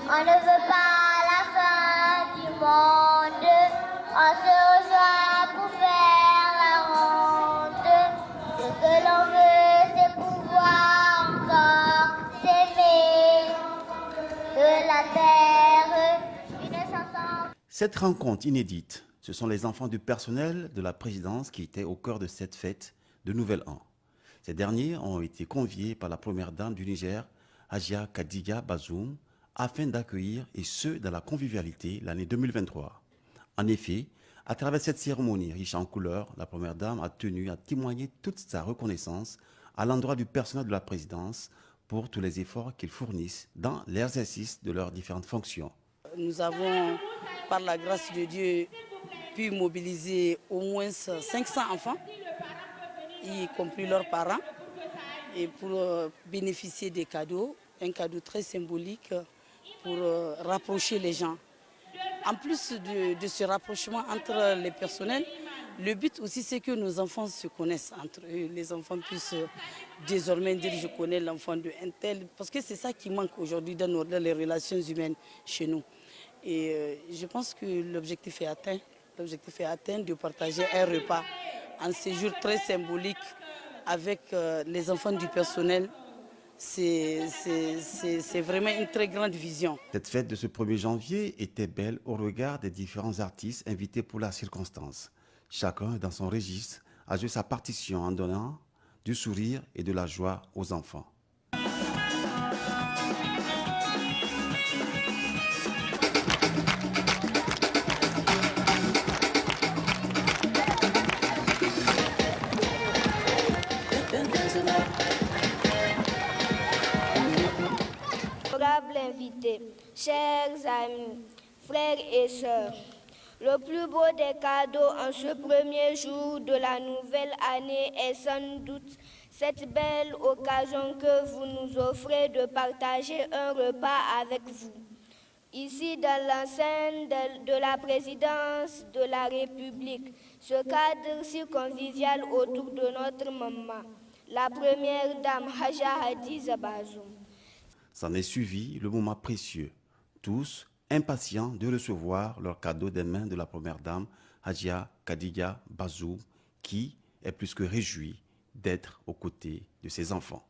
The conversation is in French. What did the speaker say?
On ne veut pas la fin du monde. On se rejoint pour faire la ronde. Ce que l'on veut, c'est pouvoir encore s'aimer. Que la terre, une chanson. Cette rencontre inédite, ce sont les enfants du personnel de la présidence qui étaient au cœur de cette fête de Nouvel An. Ces derniers ont été conviés par la première dame du Niger, Hajia Kadiga Bazoum, afin d'accueillir, et ce, dans la convivialité, l'année 2023. En effet, à travers cette cérémonie riche en couleurs, la première dame a tenu à témoigner toute sa reconnaissance à l'endroit du personnel de la présidence pour tous les efforts qu'ils fournissent dans l'exercice de leurs différentes fonctions. Nous avons, par la grâce de Dieu, pu mobiliser au moins 500 enfants, y compris leurs parents, et pour bénéficier des cadeaux, un cadeau très symbolique pour rapprocher les gens. En plus de ce rapprochement entre les personnels, le but aussi c'est que nos enfants se connaissent entre eux. Les enfants puissent désormais dire je connais l'enfant de un tel, parce que c'est ça qui manque aujourd'hui dans les relations humaines chez nous. Et je pense que l'objectif est atteint. L'objectif est atteint de partager un repas, un séjour très symbolique avec les enfants du personnel. C'est vraiment une très grande vision. Cette fête de ce 1er janvier était belle au regard des différents artistes invités pour la circonstance. Chacun, dans son registre, a joué sa partition en donnant du sourire et de la joie aux enfants. Honorables invités, chers amis, frères et sœurs, le plus beau des cadeaux en ce premier jour de la nouvelle année est sans doute cette belle occasion que vous nous offrez de partager un repas avec vous. Ici, dans l'enceinte de la présidence de la République, ce cadre si convivial autour de notre maman, la première dame Hajia Hadiza Bazoum. S'en est suivi le moment précieux. Tous impatients de recevoir leur cadeau des mains de la première dame, Hajia Kadiga Bazoum, qui est plus que réjouie d'être aux côtés de ses enfants.